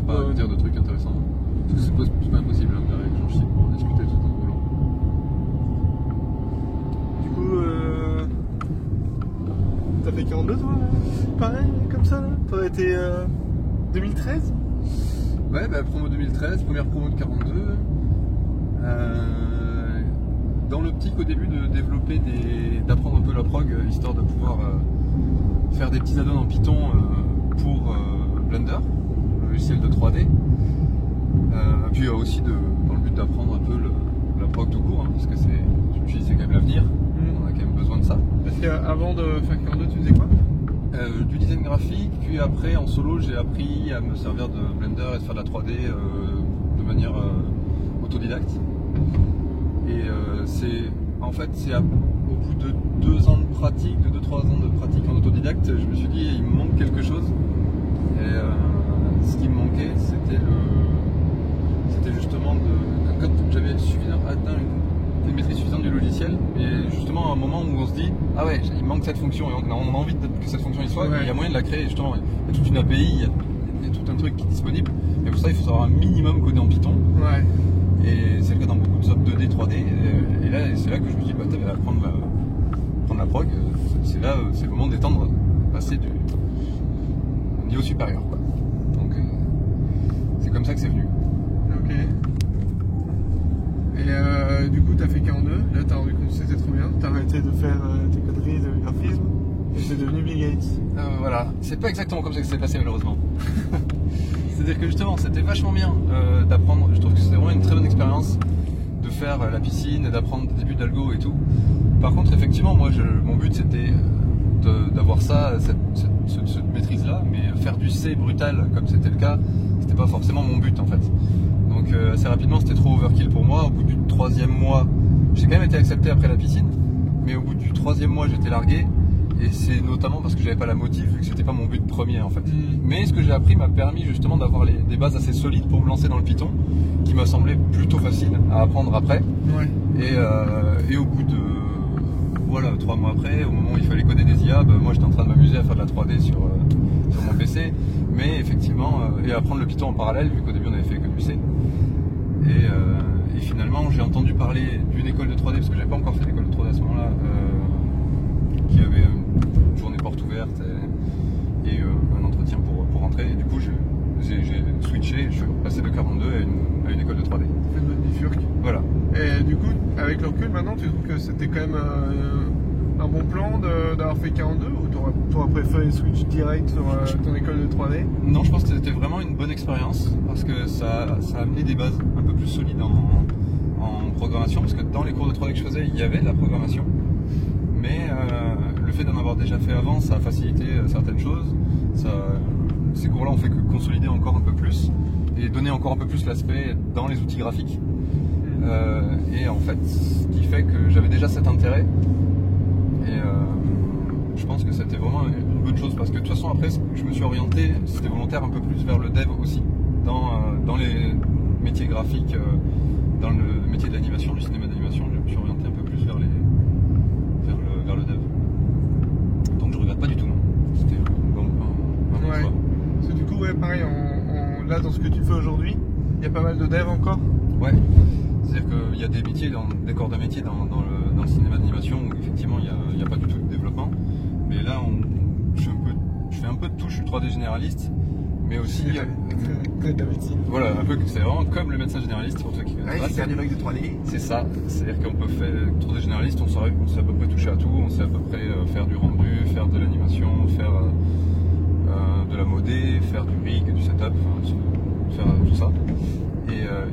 pas dire de trucs intéressants. Parce que c'est pas impossible hein, avec Jean-Chic pour en discuter tout en roulant. Du coup, t'as fait 42 toi pareil, comme ça là. T'aurais été 2013. Ouais, bah, promo 2013, première promo de 42. Dans l'optique au début de développer d'apprendre un peu la prog, histoire de pouvoir faire des petits add-ons en Python pour Blender, le logiciel de 3D. Puis aussi dans le but d'apprendre un peu la prog tout court, hein, parce que c'est quand même l'avenir, on a quand même besoin de ça. Parce qu'avant de faire 42, tu faisais quoi? Du design graphique, puis après en solo j'ai appris à me servir de Blender et de faire de la 3D de manière autodidacte. Et en fait c'est au bout de 2 ans de pratique, de 2-3 ans de pratique en autodidacte, je me suis dit il me manque quelque chose. Et ce qui me manquait c'était justement quand j'avais atteint une maîtrise suffisante du logiciel, et justement à un moment où on se dit ah ouais il manque cette fonction et on a envie que cette fonction y soit, il y a moyen de la créer, justement il y a toute une API, il y a tout un truc qui est disponible, mais pour ça il faut savoir un minimum coder en Python. Ouais. Et c'est le cas dans beaucoup de soft 2D, 3D, et là c'est là que je me dis bah t'avais à prendre la prog, c'est le moment d'étendre, passer du niveau supérieur quoi. Donc c'est comme ça que c'est venu. Ok. Et du coup t'as fait 42, là t'as rendu compte que c'était trop bien, t'as arrêté de faire tes conneries de graphisme et t'es devenu Bill Gates. Voilà, c'est pas exactement comme ça que c'est passé malheureusement. C'est-à-dire que justement c'était vachement bien d'apprendre, je trouve que c'était vraiment une très bonne expérience de faire la piscine et d'apprendre des débuts d'algo et tout. Par contre effectivement moi mon but c'était d'avoir cette maîtrise là, mais faire du C brutal comme c'était le cas, c'était pas forcément mon but en fait. Donc assez rapidement c'était trop overkill pour moi. Au bout du 3e mois, j'ai quand même été accepté après la piscine, mais au bout du 3e mois j'étais largué, et c'est notamment parce que j'avais pas la motive, vu que c'était pas mon but premier en fait. Mais ce que j'ai appris m'a permis justement d'avoir des bases assez solides pour me lancer dans le Python, qui m'a semblé plutôt facile à apprendre après. Ouais. Et au bout de 3 mois après, au moment où il fallait coder des IA, moi j'étais en train de m'amuser à faire de la 3D sur mon PC, mais effectivement, et apprendre le Python en parallèle, vu qu'au début on avait fait que du C. Et finalement j'ai entendu parler d'une école de 3D, parce que j'avais pas encore fait d'école de 3D à ce moment-là, qui avait une journée porte ouverte et un entretien pour rentrer, et du coup j'ai switché, je suis passé de 42 à une école de 3D. Fait de bifurque. Voilà. Et du coup, avec le recul maintenant, tu trouves que c'était quand même un bon plan d'avoir fait 42, ou t'aurais préféré switch direct sur ton école de 3D? Non, je pense que c'était vraiment une bonne expérience, parce que ça a amené des bases un peu plus solides en programmation, parce que dans les cours de 3D que je faisais, il y avait de la programmation, mais le fait d'en avoir déjà fait avant, ça a facilité certaines choses. Ces cours-là ont fait que consolider encore un peu plus et donner encore un peu plus l'aspect dans les outils graphiques. Et en fait, ce qui fait que j'avais déjà cet intérêt, et je pense que c'était vraiment une bonne chose, parce que de toute façon après je me suis orienté, c'était volontaire, un peu plus vers le dev aussi, dans les métiers graphiques, dans le métier de l'animation, du cinéma d'animation, je me suis orienté un peu plus vers le dev. Donc je regrette pas du tout, non. C'était un bon choix. Parce que du coup, ouais, pareil, là dans ce que tu fais aujourd'hui, il y a pas mal de dev encore. Ouais, c'est-à-dire qu'il y a des métiers, des corps de métier dans le cinéma d'animation où effectivement il n'y a pas du tout de développement. Mais là, je fais un peu de tout, je suis 3D généraliste, mais aussi. Que de la médecine. Voilà, c'est vraiment comme le médecin généraliste pour ceux qui connaissent. Ouais, c'est un éloge de 3D. C'est ça, c'est-à-dire qu'on peut faire 3D généraliste, on sait à peu près toucher à tout, on sait à peu près faire du rendu, faire de l'animation, faire de la modé, faire du rig, du setup, faire tout ça.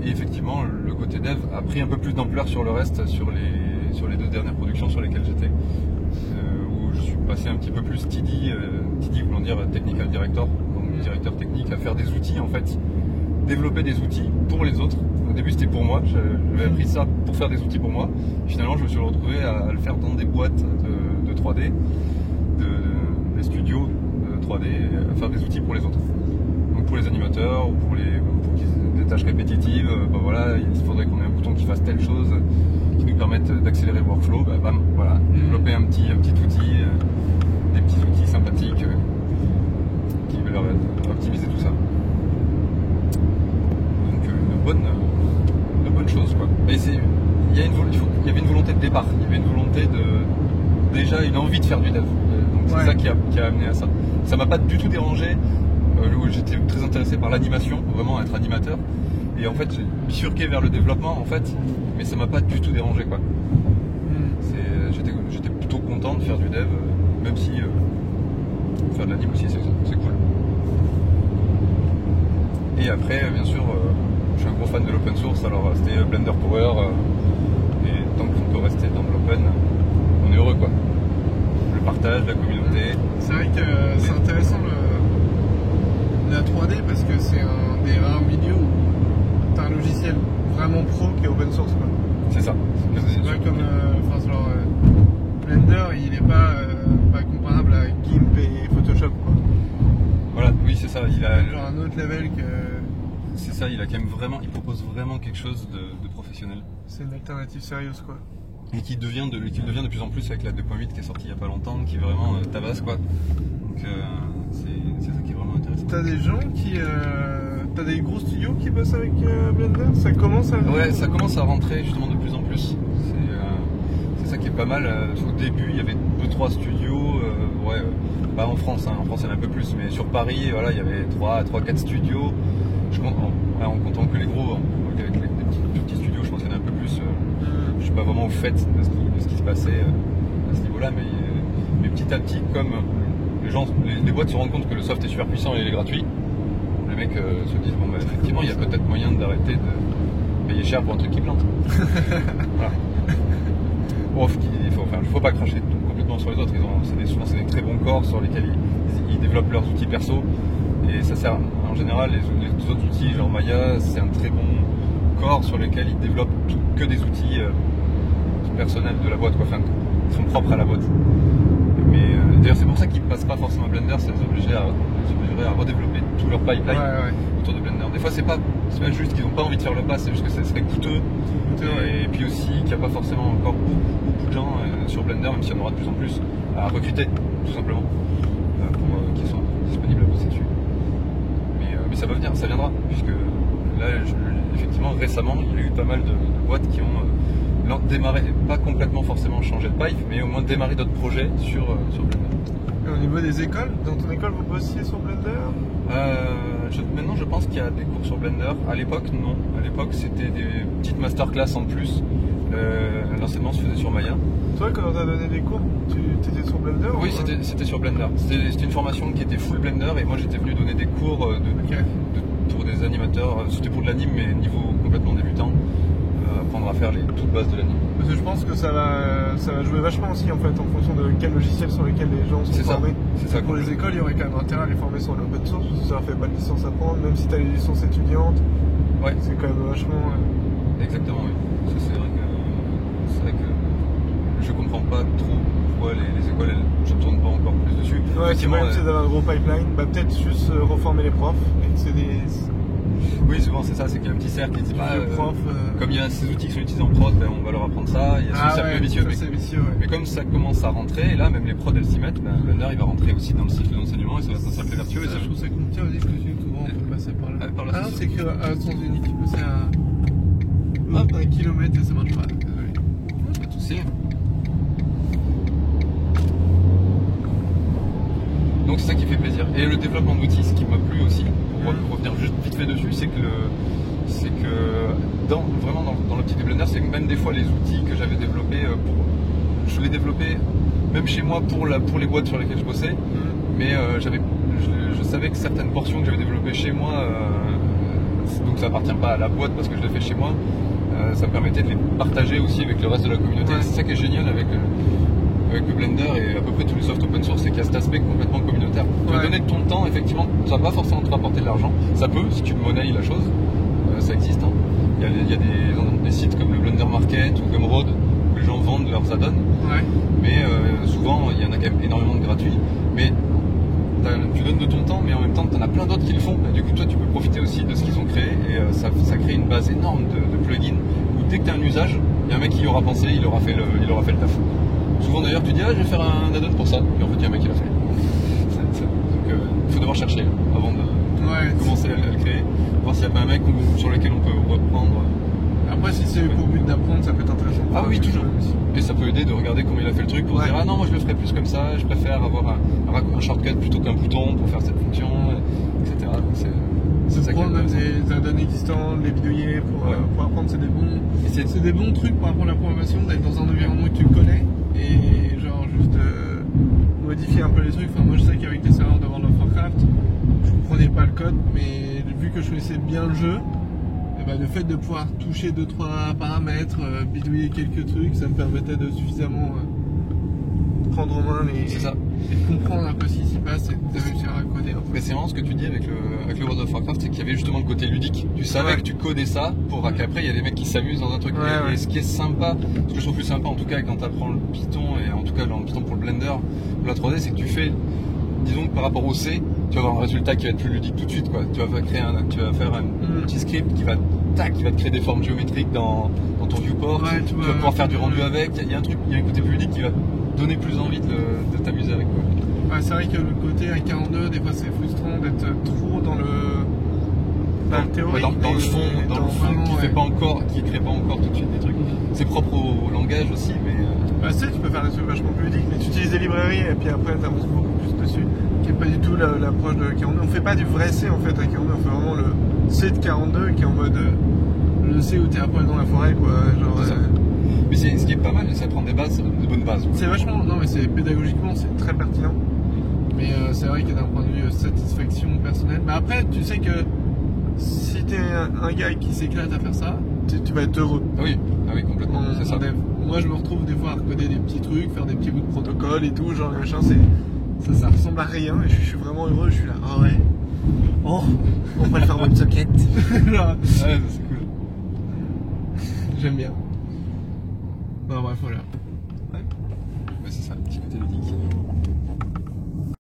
Et effectivement, le côté dev a pris un peu plus d'ampleur sur le reste, sur les 2 dernières productions sur lesquelles j'étais, où je suis passé un petit peu plus TD voulant dire Technical Director, donc directeur technique, à faire des outils en fait, développer des outils pour les autres. Au début c'était pour moi, j'avais appris ça pour faire des outils pour moi. Finalement je me suis retrouvé à le faire dans des boîtes de 3D, des studios de 3D, à faire des outils pour les autres. Donc pour les animateurs, ou pour des tâches répétitives, voilà, il faudrait qu'on ait un bouton qui fasse telle chose, qui nous permette d'accélérer le workflow, bam, voilà, développer un petit outil, des petits outils sympathiques qui veulent leur optimiser tout ça. bonnes choses, quoi. Et il y avait une volonté de départ, il y avait une volonté déjà une envie de faire du dev. Donc c'est ça qui a amené à ça. Ça m'a pas du tout dérangé. J'étais très intéressé par l'animation, vraiment être animateur. Et en fait, j'ai bifurqué vers le développement, en fait, mais ça m'a pas du tout dérangé, quoi. J'étais plutôt content de faire du dev, même si faire de l'anime aussi, c'est cool. Et après, bien sûr, je suis un gros fan de l'open source, alors c'était Blender Power, et tant qu'on peut rester dans l'open, on est heureux, quoi. Le partage, la communauté. C'est vrai que c'est intéressant la 3D parce que c'est un des rares milieux où tu as un logiciel vraiment pro qui est open source, quoi. C'est ça. C'est pas comme Blender, il est pas comparable à GIMP et Photoshop, quoi. Voilà, oui, c'est ça. Il a genre un autre level que. C'est ça, il a quand même vraiment, il propose vraiment quelque chose de professionnel. C'est une alternative sérieuse, quoi. Et qui devient de plus en plus avec la 2.8 qui est sortie il y a pas longtemps, qui est vraiment tabasse, quoi. Donc c'est ça qui est vraiment intéressant. T'as des gens t'as des gros studios qui bossent avec Blender? Ça commence à. Ouais, ça commence à rentrer justement de plus en plus. C'est ça qui est pas mal. Au début, il y avait 2-3 studios, pas en France, hein. En France il y en a un peu plus, mais sur Paris, voilà, il y avait 3-4 studios. En comptant que les gros, avec les petits studios, je pense qu'il y en a un peu plus. Je suis pas vraiment au fait de ce qui se passait à ce niveau-là, mais petit à petit, comme les boîtes se rendent compte que le soft est super puissant et il est gratuit, les mecs se disent bon, bah, effectivement, il y a peut-être moyen d'arrêter de payer cher pour un truc qui plante. Voilà. Bon, il faut pas cracher complètement sur les autres. Souvent, c'est des très bons corps sur lesquels ils développent leurs outils perso. Et ça sert, en général, les autres outils, genre Maya, c'est un très bon corps sur lequel ils développent que des outils personnels de la boîte, quoi, enfin, qui sont propres à la boîte. Mais d'ailleurs, c'est pour ça qu'ils passent pas forcément à Blender, ça les obligerait à redévelopper tout leur pipeline autour de Blender. Des fois, c'est pas juste qu'ils n'ont pas envie de faire le pas, c'est juste que ça serait coûteux. Et puis aussi qu'il n'y a pas forcément encore beaucoup de gens sur Blender, même s'il y en aura de plus en plus, à recruter, tout simplement, pour qu'ils soient disponibles à bosser dessus. Mais ça va venir, ça viendra, puisque là, effectivement, récemment, il y a eu pas mal de boîtes qui ont démarré, pas complètement forcément changé de pipe, mais au moins démarré d'autres projets sur Blender. Et au niveau des écoles, dans ton école, vous bossiez sur Blender? Maintenant, je pense qu'il y a des cours sur Blender. À l'époque, non. À l'époque, c'était des petites masterclass en plus. L'enseignement se faisait sur Maya. Toi, quand on a donné des cours, tu étais sur Blender? Oui, c'était sur Blender. C'était une formation qui était full Blender et moi j'étais venu donner des cours pour des animateurs. C'était pour de l'anime, mais niveau complètement débutant. Apprendre à faire les toutes bases de l'anime. Parce que je pense que ça va jouer vachement aussi en fait en fonction de quel logiciel sur lequel les gens sont formés. C'est ça. Pour les écoles, il y aurait quand même intérêt à les former sur l'open source parce que ça leur fait pas de licence à prendre, même si tu as les licences étudiantes. Ouais. C'est quand même vachement. Exactement, oui. C'est vrai que je comprends pas trop pourquoi les écoles elles ne tournent pas encore plus dessus. Ouais, c'est même d'avoir un gros pipeline, bah peut-être juste reformer les profs et que c'est des. Oui, souvent c'est ça, c'est qu'il y a un petit cercle qui dit prof, comme il y a ces outils qui sont utilisés en prod, ben, on va leur apprendre ça, il y a ce cercle vicieux. Mais comme ça commence à rentrer, et là même les prods elles s'y mettent, ben, Blender il va rentrer aussi dans le cycle d'enseignement et ça va être un cercle vertueux. Je trouve ça cool. Tiens, aux États-Unis, souvent on peut passer par là. Ah non, c'est écrit à sens unique, tu passes à 1 kilomètre et ça marche pas, désolé. Pas de soucis. Donc c'est ça qui fait plaisir. Et le développement d'outils, ce qui m'a plu aussi, pour revenir juste vite fait dessus, c'est que vraiment dans l'optique de Blender, c'est que même des fois les outils que j'avais développés, je les développais même chez moi pour les boîtes sur lesquelles je bossais, mais je savais que certaines portions que j'avais développées chez moi, donc ça appartient pas à la boîte parce que je l'ai fait chez moi, ça me permettait de les partager aussi avec le reste de la communauté. C'est ça qui est génial avec le Blender et à peu près tous les soft open source, c'est qu'il y a cet aspect complètement communautaire. Tu vas donner de ton temps, effectivement, ça va pas forcément te rapporter de l'argent, ça peut si tu monnaies la chose, ça existe. Hein. Il y a des sites comme le Blender Market ou Gumroad où les gens vendent leurs add-ons, mais souvent il y en a quand même énormément de gratuits, mais tu donnes de ton temps, mais en même temps tu en as plein d'autres qui le font, et du coup toi tu peux profiter aussi de ce qu'ils ont créé, et ça crée une base énorme de plugins où dès que tu as un usage, il y a un mec qui y aura pensé, il aura fait le taf. Souvent d'ailleurs tu dis je vais faire un add-on pour ça, et en fait il y a un mec qui l'a fait. Donc il faut devoir chercher avant de commencer à le créer, voir s'il s'il n'y a pas un mec sur lequel on peut reprendre. Après, si c'est pour but d'apprendre, ça peut être intéressant. Ah oui, toujours. Et ça peut aider de regarder comment il a fait le truc pour dire ah non, moi je le ferais plus comme ça, je préfère avoir un shortcut plutôt qu'un bouton pour faire cette fonction, etc. Donc c'est ça prendre des add-ons existants, les bidouiller pour apprendre, c'est des bons trucs pour apprendre la programmation, d'être dans un environnement que tu connais et genre juste modifier un peu les trucs. Enfin, moi je sais qu'avec les serveurs de World of Warcraft, je comprenais pas le code, mais vu que je connaissais bien le jeu, le fait de pouvoir toucher 2-3 paramètres, bidouiller quelques trucs, ça me permettait de suffisamment prendre en main et de comprendre un peu ce qui s'y passe et de réussir à coder un peu. Mais c'est vraiment ce que tu dis avec le World of Warcraft, c'est qu'il y avait justement le côté ludique. Tu savais que tu codais ça pour qu'après il y a des mecs qui s'amusent dans un truc. Et ce qui est sympa, ce que je trouve plus sympa en tout cas quand tu apprends le Python, et en tout cas le Python pour le Blender, pour la 3D, c'est que tu fais, disons que par rapport au C, tu vas avoir un résultat qui va être plus ludique tout de suite, quoi. Tu vas faire un petit script qui va te créer des formes géométriques dans ton viewport. Tu vas pouvoir faire du rendu avec. Il y a un côté plus ludique qui va te donner plus envie de t'amuser avec, quoi. Ouais, c'est vrai que le côté à 42, des fois c'est frustrant d'être trop dans le théorique. Dans le fond, qui crée pas encore tout de suite des trucs. C'est propre au langage aussi, mais. Tu peux faire des trucs vachement plus ludiques, mais tu utilises des librairies et puis après tu avances beaucoup plus dessus, qui n'est pas du tout l'approche de 42. On fait pas du vrai C en fait à 42, on fait vraiment le C de 42 qui est en mode le C où tu es à poil dans la forêt, quoi. Genre, mais ce qui est pas mal, c'est prendre de bonnes bases. C'est vachement, non mais c'est pédagogiquement c'est très pertinent, mais c'est vrai que d'un point de vue satisfaction personnelle, mais après tu sais que si t'es un gars qui s'éclate à faire ça, tu vas être heureux. Ah oui complètement, c'est ça. Moi je me retrouve des fois à recoder des petits trucs, faire des petits bouts de protocole et tout, genre les machins, ça ressemble à rien et je suis vraiment heureux, je suis là, on va le faire en mode socket. Genre, c'est cool. J'aime bien. Non bref, voilà.